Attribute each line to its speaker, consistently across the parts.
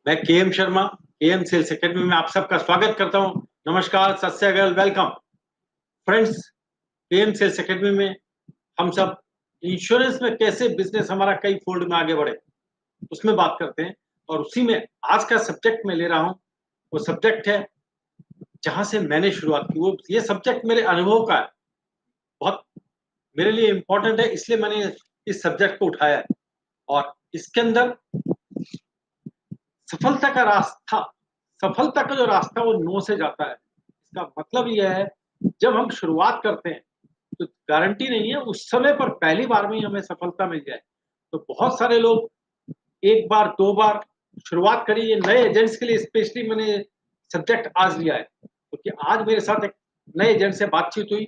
Speaker 1: मैं KM Sharma, KM sales academy में आप सबका स्वागत करता हूं। नमस्कार, सत श्री अकाल, welcome friends. KM sales academy में हम सब इंश्योरेंस में कैसे बिजनेस हमारा कई फोल्ड में आगे बढ़े उसमें बात करते हैं। और उसी में आज का सब्जेक्ट मैं ले रहा हूं, वो सब्जेक्ट है जहां से मैंने शुरुआत की। वो ये सब्जेक्ट मेरे अनुभव का है, बहुत मेरे लिए इंपॉर्टेंट है, इसलिए मैंने इस सब्जेक्ट को उठाया है। और इसके अंदर सफलता का रास्ता, सफलता का जो रास्ता वो नो से जाता है। इसका मतलब यह है, जब हम शुरुआत करते हैं तो गारंटी नहीं है उस समय पर पहली बार में ही हमें सफलता मिल जाए। तो बहुत सारे लोग एक बार दो बार शुरुआत करी। ये नए एजेंट्स के लिए स्पेशली मैंने सब्जेक्ट आज लिया है, क्योंकि आज मेरे साथ एक नए एजेंट से बातचीत हुई।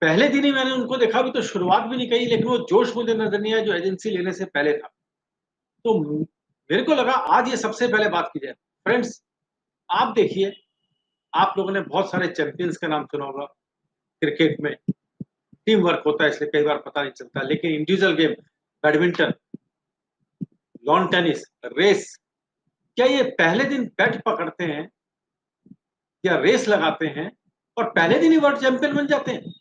Speaker 1: पहले दिन ही मैंने उनको देखा, भी तो शुरुआत भी नहीं कही, लेकिन वो जोश मुझे नजर नहीं आया जो एजेंसी लेने से पहले था। तो मेरे को लगा आज ये सबसे पहले बात की जाए। फ्रेंड्स, आप देखिए, आप लोगों ने बहुत सारे चैंपियंस का नाम सुना होगा। क्रिकेट में टीम वर्क होता है, इसलिए कई बार पता नहीं चलता, लेकिन individual game, badminton, lawn tennis, race, क्या ये पहले दिन बैट पकड़ते हैं या रेस लगाते हैं और पहले दिन ही वर्ल्ड चैंपियन बन जाते हैं?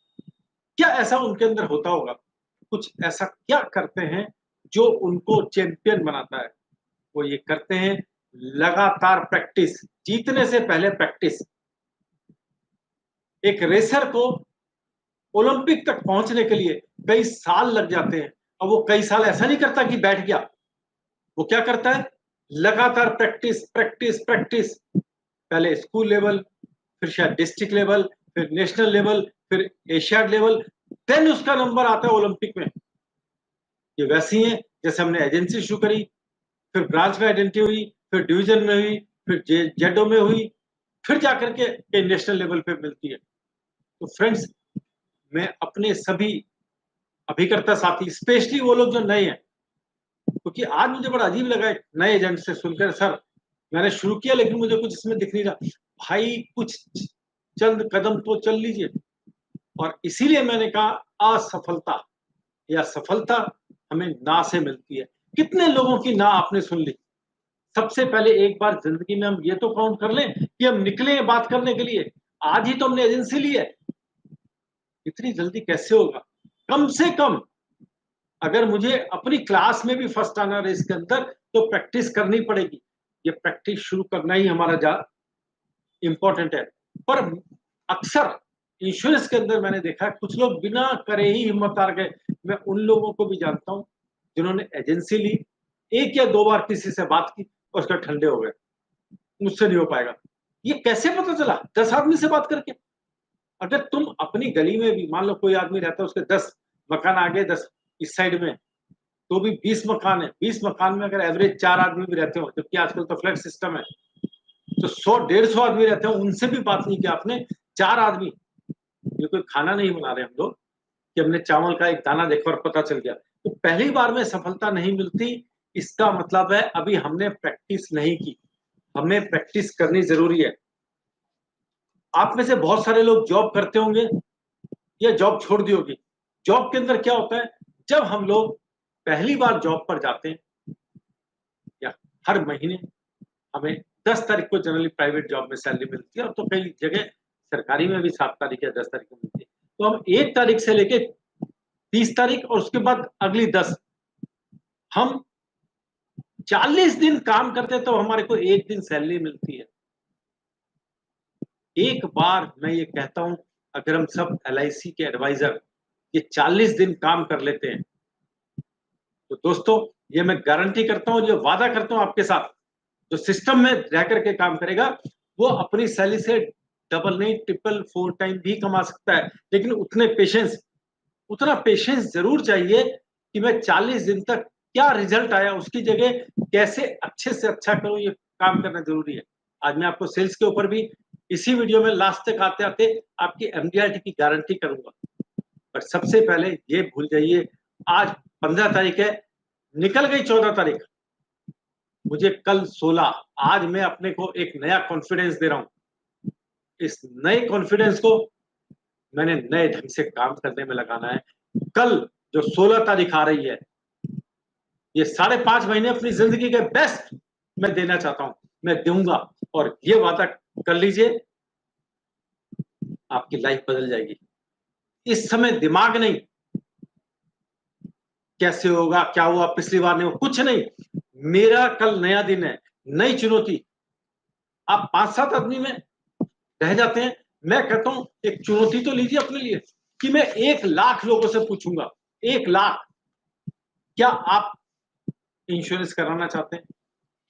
Speaker 1: क्या ऐसा उनके अंदर होता होगा? कुछ ऐसा क्या करते हैं जो उनको चैंपियन बनाता है? वो ये करते हैं लगातार प्रैक्टिस, जीतने से पहले प्रैक्टिस। एक रेसर को ओलंपिक तक पहुंचने के लिए कई साल लग जाते हैं, और वो कई साल ऐसा नहीं करता कि बैठ गया। वो क्या करता है? लगातार प्रैक्टिस प्रैक्टिस प्रैक्टिस। पहले स्कूल लेवल, फिर शायद डिस्ट्रिक्ट लेवल, फिर नेशनल लेवल, फिर एशियाड लेवल, देन उसका नंबर आता है ओलंपिक में। ये वैसी है जैसे हमने एजेंसी शुरू करी, फिर ब्रांच में आइडेंटिटी हुई, फिर डिवीजन में हुई, फिर जेडो में हुई, फिर जाकर के नेशनल लेवल पे मिलती है। तो फ्रेंड्स, मैं अपने सभी अभिकर्ता साथी, स्पेशली वो लोग जो नए हैं, क्योंकि आज मुझे बड़ा अजीब लगा एक नए एजेंट से सुनकर, सर मैंने शुरू किया लेकिन मुझे कुछ इसमें दिख नहीं रहा। भाई, कुछ चंद कदम तो चल लीजिए। और इसीलिए मैंने कहा असफलता या सफलता हमें ना से मिलती है। कितने लोगों की ना आपने सुन ली? सबसे पहले एक बार जिंदगी में हम ये तो काउंट कर लें कि हम निकले बात करने के लिए। आज ही तो हमने एजेंसी ली है, इतनी जल्दी कैसे होगा? कम से कम अगर मुझे अपनी क्लास में भी फर्स्ट आना है इसके अंदर, तो प्रैक्टिस करनी पड़ेगी। ये प्रैक्टिस शुरू करना ही हमारा जा इंपॉर्टेंट है। पर अक्सर इंश्योरेंस के अंदर मैंने देखा कुछ लोग बिना करे ही हिम्मत हार गए। मैं उन लोगों को भी जानता हूं जिन्होंने एजेंसी ली, एक या दो बार किसी से बात की और उसका ठंडे हो गए, मुझसे नहीं हो पाएगा। ये कैसे पता चला? 10 आदमी से बात करके। अगर तुम अपनी गली में भी, मान लो कोई आदमी रहता है, उसके 10 मकान आगे, 10 इस साइड में, तो भी 20 मकान है। 20 मकान में अगर एवरेज 4 आदमी भी रहते हो, जबकि आजकल तो फ्लैट सिस्टम है, तो 100-150 आदमी रहते हैं, उनसे भी बात नहीं किया आपने। 4 आदमी, ये कोई खाना नहीं बना रहे हम लोग कि हमने चावल का एक दाना देखा और पता चल गया। तो पहली बार में सफलता नहीं मिलती। इसका मतलब है अभी हमने प्रैक्टिस नहीं की। हमें प्रैक्टिस करनी जरूरी है। आप में से बहुत सारे लोग जॉब करते होंगे या जॉब छोड़ दी होगी। जॉब के अंदर क्या होता है, जब हम लोग पहली बार जॉब पर जाते हैं, या हर महीने हमें 10 तारीख को जनरली प्राइवेट जॉब में सैलरी मिलती है, और तो कई जगह सरकारी में भी 7 तारीख या 10 तारीख को मिलती है। तो हम 1 तारीख से लेके 30 तारीख और उसके बाद अगली 10, हम 40 दिन काम करते हैं तो हमारे को एक दिन सैलरी मिलती है। एक बार मैं ये कहता हूं, अगर हम सब LIC के एडवाइजर ये 40 दिन काम कर लेते हैं, तो दोस्तों ये मैं गारंटी करता हूं, जो वादा करता हूं आपके साथ, जो सिस्टम में रह करके काम करेगा वो अपनी सैलरी से डबल नहीं, ट्रिपल, 4 टाइम भी कमा सकता है। लेकिन उतना पेशेंस जरूर चाहिए कि मैं 40 दिन तक क्या रिजल्ट आया, उसकी जगह कैसे अच्छे से अच्छा करूं, ये काम करना जरूरी है। आज मैं आपको सेल्स के ऊपर भी इसी वीडियो में लास्ट तक आते आते आपकी MDRT की गारंटी करूंगा। पर सबसे पहले ये भूल जाइए, आज 15 तारीख है, निकल गई 14 तारीख, मुझे कल 16, आज मैं अपने को एक नया कॉन्फिडेंस दे रहा हूं। इस नए कॉन्फिडेंस को मैंने नए ढंग से काम करने में लगाना है। कल जो 16 तारीख आ रही है, ये 5.5 महीने अपनी जिंदगी के बेस्ट मैं देना चाहता हूं, मैं दूंगा, और ये वादा कर लीजिए, आपकी लाइफ बदल जाएगी। इस समय दिमाग नहीं, कैसे होगा, क्या हुआ, पिछली बार नहीं हुआ, कुछ नहीं। मेरा कल नया दिन है, नई चुनौती। आप 5-7 आदमी में रह जाते हैं। मैं कहता हूं एक चुनौती तो लीजिए अपने लिए कि मैं 1 लाख लोगों से पूछूंगा, 1 लाख, क्या आप इंश्योरेंस कराना चाहते हैं?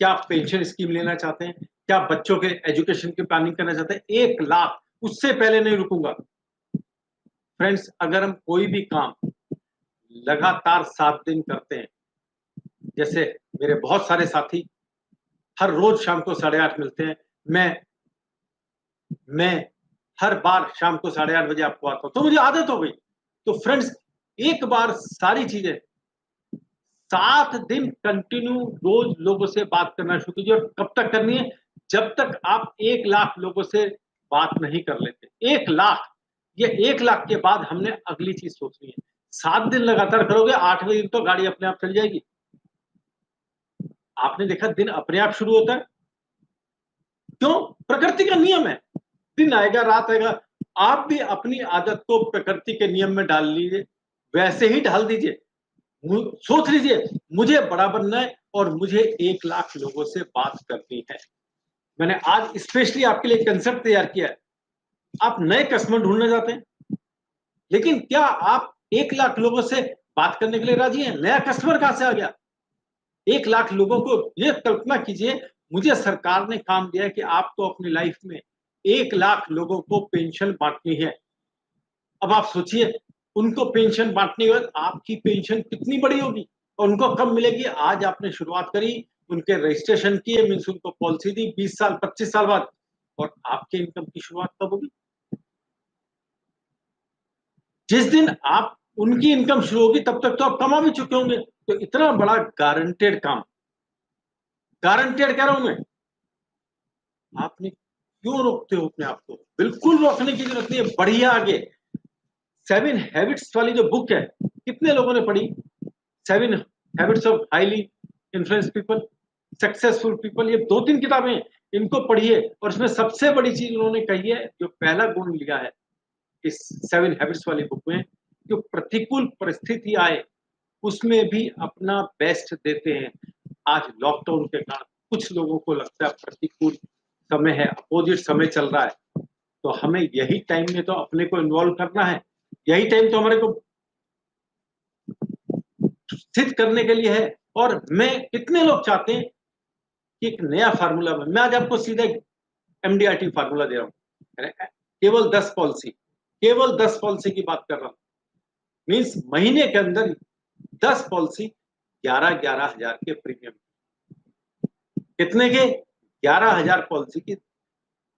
Speaker 1: क्या आप पेंशन स्कीम लेना चाहते हैं? क्या आप बच्चों के एजुकेशन की प्लानिंग करना चाहते हैं? 1 लाख, उससे पहले नहीं रुकूंगा। फ्रेंड्स, अगर हम कोई भी काम लगातार 7 दिन करते हैं, जैसे मेरे बहुत सारे साथी हर रोज शाम को 8:30 मिलते हैं, मैं हर बार शाम को 8:30 बजे आपको आता हूं, तो मुझे आदत हो गई। तो फ्रेंड्स, एक बार सारी चीजें 7 दिन कंटिन्यू रोज लोगों से बात करना शुरू कीजिए। और कब तक करनी है? जब तक आप 1 लाख लोगों से बात नहीं कर लेते। 1 लाख, ये 1 लाख के बाद हमने अगली चीज सोचनी है। 7 दिन लगातार करोगे, 8वें दिन तो गाड़ी अपने आप चल जाएगी। आपने देखा दिन अपने आप शुरू होता है, क्यों? प्रकृति का नियम है, दिन आएगा रात आएगा। आप भी अपनी आदत को प्रकृति के नियम में डाल लीजिए, वैसे ही ढाल दीजिए। सोच लीजिए मुझे बड़ा बनना है और मुझे 1 लाख लोगों से बात करनी है। मैंने आज स्पेशली आपके लिए कंसेप्ट तैयार किया है। आप नए कस्टमर ढूंढने जाते हैं, लेकिन क्या आप 1 लाख लोगों से बात करने के लिए राजी हैं? नया कस्टमर कहां से आ गया? 1 लाख लोगों को, ये कल्पना कीजिए, मुझे सरकार ने काम दिया है कि आपको अपनी लाइफ में 1 लाख लोगों को पेंशन बांटनी है। अब आप सोचिए, उनको पेंशन बांटने के बाद आपकी पेंशन कितनी बड़ी होगी और उनको कब मिलेगी? आज आपने शुरुआत करी, उनके रजिस्ट्रेशन किए, मीन्स उनको पॉलिसी दी 20 साल 25 साल बाद, और आपके इनकम की शुरुआत कब होगी? जिस दिन आप उनकी इनकम शुरू होगी तब तक तो आप कमा भी चुके होंगे। तो इतना बड़ा गारंटेड काम, गारंटेड कह रहा हूं मैं, आपने क्यों रोकते हो अपने आप को? बिल्कुल रोकने की जरूरत नहीं है, बढ़िया आगे। 7 हैबिट्स वाली जो बुक है, कितने लोगों ने पढ़ी? 7 habits of highly influence people, successful people, ये 2-3 किताबें हैं, इनको पढ़िए। और इसमें सबसे बड़ी चीज उन्होंने कही है, जो पहला गुण लिया है इस 7 हैबिट्स वाली बुक में, जो प्रतिकूल परिस्थिति आए उसमें भी अपना बेस्ट देते हैं। आज लॉकडाउन के कारण कुछ लोगों को लगता है प्रतिकूल समय है, अपोजिट समय चल रहा है, तो हमें यही टाइम में तो अपने को इन्वॉल्व करना है। यही टाइम तो हमारे को स्थित करने के लिए है। और मैं, कितने लोग चाहते हैं कि एक नया फार्मूला में, मैं आज आपको सीधा एमडीआरटी फार्मूला दे रहा हूं, केवल 10 पॉलिसी, केवल 10 पॉलिसी की बात कर रहा हूं। मीन्स महीने के अंदर 10 पॉलिसी, 11,000 के प्रीमियम। कितने के? 11,000 पॉलिसी की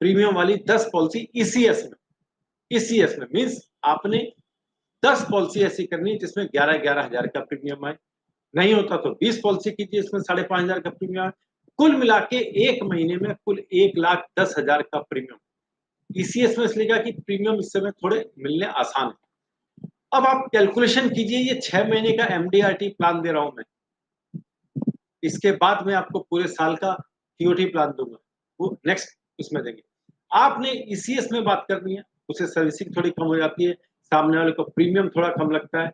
Speaker 1: प्रीमियम वाली 10 पॉलिसी ईसीएस में। ईसीएस में मीन्स आपने 10 पॉलिसी ऐसी करनी है जिसमें 11,000 का प्रीमियम आए। नहीं होता तो 20 पॉलिसी कीजिए, इसमें 5,500 का प्रीमियम आए। कुल मिला के एक महीने में कुल 1,10,000 का प्रीमियम। ईसीएस में इसलिए कहा कि प्रीमियम इस समय थोड़े मिलने आसान है। अब आप कैलकुलेशन कीजिए, ये 6 महीने का एमडीआरटी प्लान दे रहा हूं मैं, इसके बाद मैं आपको पूरे साल का टीओटी प्लान दूंगा, वो नेक्स्ट इसमें देंगे। आपने ईसीएस में बात करनी है, उसे सर्विसिंग थोड़ी कम हो जाती है, सामने वाले को प्रीमियम थोड़ा कम लगता है।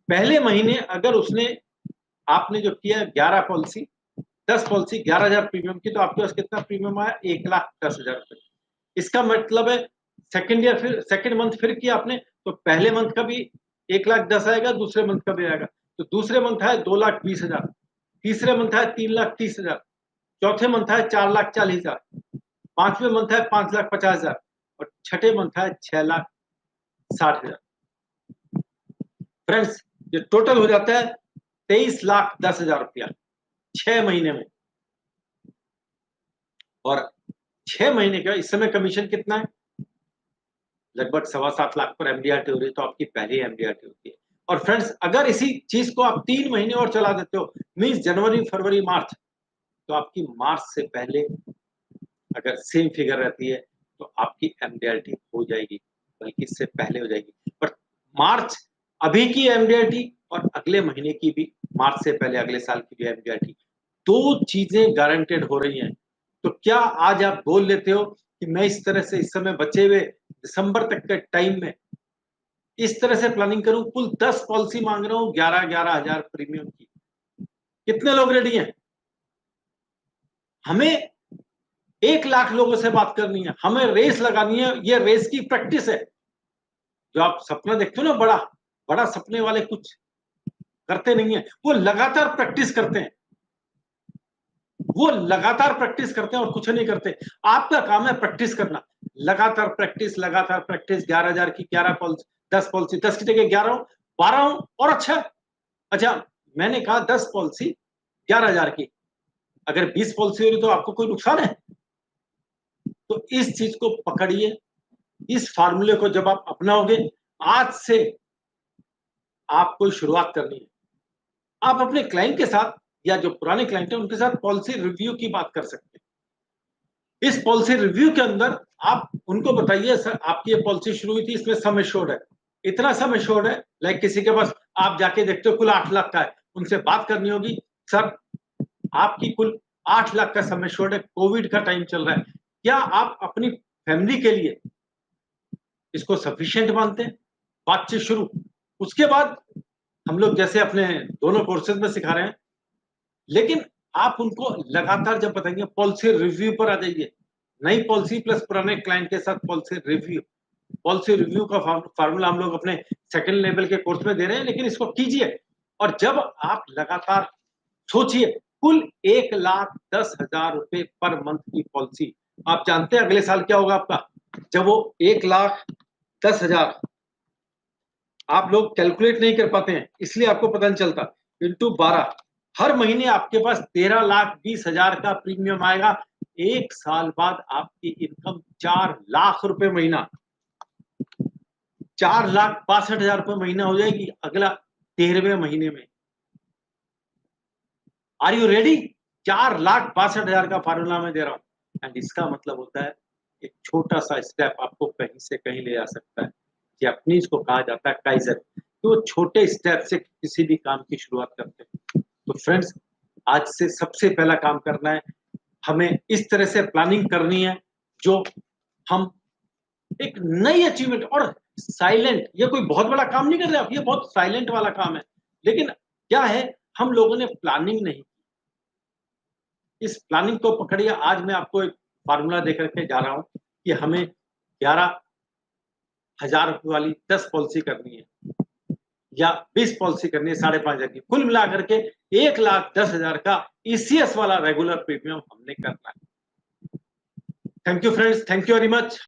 Speaker 1: पहले महीने अगर उसने, आपने जो किया 11 पॉलिसी, 10 पॉलिसी 11,000 प्रीमियम की, तो आपके पास कितना प्रीमियम आया? 1,10,000 रुपए। इसका मतलब है सेकेंड ईयर, फिर सेकेंड मंथ फिर किया आपने, तो पहले मंथ का भी 1,10,000 आएगा, दूसरे मंथ का भी आएगा। तो दूसरे मंथ है 2,20,000, तीसरे मंथ है 3,30,000, चौथे मंथ है 4,40,000, पांचवें मंथ है 5,50,000, और छठे मंथ है 6,60,000। फ्रेंड्स, ये टोटल हो जाता है 23,10,000 रुपया 6 महीने में। और 6 महीने का इस समय कमीशन कितना है? लगभग 7.25 लाख पर एमडीआरटी हो रही है, तो आपकी पहली एमडीआरटी होती है। और फ्रेंड्स, अगर इसी चीज को आप 3 महीने और चला देते हो, मीन्स जनवरी फरवरी मार्च, तो आपकी मार्च से पहले अगर सेम फिगर रहती है तो आपकी एमडीआरटी हो जाएगी, बल्कि इससे पहले हो जाएगी। पर मार्च, अभी की एमडीआरटी और अगले महीने की भी, मार्च से पहले अगले साल की भी एमडीआरटी दो चीजें गारंटेड हो रही हैं। तो क्या आज आप बोल लेते हो कि मैं इस तरह से इस समय बचे हुए दिसंबर तक के टाइम में इस तरह से प्लानिंग करूं, कुल 10 पॉलिसी मांग रहा हूं 11-11 हजार प्रीमियम की। कितने लोग रेडी हैं? हमें 1 लाख लोगों से बात करनी है, हमें रेस लगानी है। ये रेस की प्रैक्टिस है। जो आप सपना देखते हो ना, बड़ा बड़ा सपने वाले कुछ करते नहीं है, वो लगातार प्रैक्टिस करते हैं। वो लगातार प्रैक्टिस करते हैं और कुछ नहीं करते। आपका काम है प्रैक्टिस करना, लगातार प्रैक्टिस, लगातार प्रैक्टिस। 11,000 की 11 पॉलिसी, 10 पॉलिसी, 10 की जगह 11 हो, 12 हो और अच्छा है। अच्छा, मैंने कहा 10 पॉलिसी 11,000 की, अगर 20 पॉलिसी हो रही तो आपको कोई नुकसान है? तो इस चीज को पकड़िए। इस फार्मूले को जब आप अपनाओगे, आज से आपको शुरुआत करनी है। आप अपने क्लाइंट के साथ या जो पुराने क्लाइंट है उनके साथ पॉलिसी रिव्यू की बात कर सकते हैं। इस पॉलिसी रिव्यू के अंदर आप उनको बताइए, सर आपकी ये पॉलिसी शुरू हुई थी, इसमें सम एश्योर्ड है, इतना सम एश्योर्ड है। लाइक किसी के पास आप जाके देखते हो कुल 8 लाख का है, उनसे बात करनी होगी, सर आपकी कुल 8 लाख का सम एश्योर्ड है, कोविड का टाइम चल रहा है, क्या आप अपनी फैमिली के लिए इसको सफिशिएंट मानते हैं? बातचीत शुरू। उसके बाद हम लोग जैसे अपने दोनों कोर्सेज में सिखा रहे हैं, लेकिन आप उनको लगातार जब बताएंगे, पॉलिसी रिव्यू पर आ जाइए। नई पॉलिसी प्लस पुराने क्लाइंट के साथ पॉलिसी रिव्यू। पॉलिसी रिव्यू का फार्मूला हम लोग अपने सेकंड लेवल के कोर्स में दे रहे हैं, लेकिन इसको कीजिए। और जब आप लगातार सोचिए, कुल 1,10,000 रुपए पर मंथ की पॉलिसी, आप जानते हैं अगले साल क्या होगा आपका? जब वो 1,10,000, आप लोग कैलकुलेट नहीं कर पाते हैं इसलिए आपको पता नहीं चलता, इंटू 12, हर महीने आपके पास 13,20,000 का प्रीमियम आएगा। एक साल बाद आपकी इनकम 4 लाख रुपए महीना, 4,62,000 रुपए महीना हो जाएगी अगला 13वें महीने में। Are you ready? 4,62,000 का फार्मूला मैं दे रहा हूं। एंड इसका मतलब होता है एक छोटा सा स्टेप आपको कहीं से कहीं ले जा सकता है। जापानीज को कहा जाता है काइजर। तो छोटे स्टेप से किसी भी काम की शुरुआत करते हैं। तो फ्रेंड्स, आज से सबसे पहला काम करना है, हमें इस तरह से प्लानिंग करनी है जो हम एक नई अचीवमेंट, और साइलेंट, ये कोई बहुत बड़ा काम नहीं कर रहे आप, ये बहुत साइलेंट वाला काम है। लेकिन क्या है, हम लोगों ने प्लानिंग नहीं, इस प्लानिंग को पकड़िए। आज मैं आपको एक फार्मूला देकर के जा रहा हूं कि हमें 11,000 रुपए वाली 10 पॉलिसी करनी है या 20 पॉलिसी करनी है 5,500 की, कुल मिलाकर के 1,10,000 का ईसीएस वाला रेगुलर प्रीमियम हमने करना है। Thank you friends, thank you very much.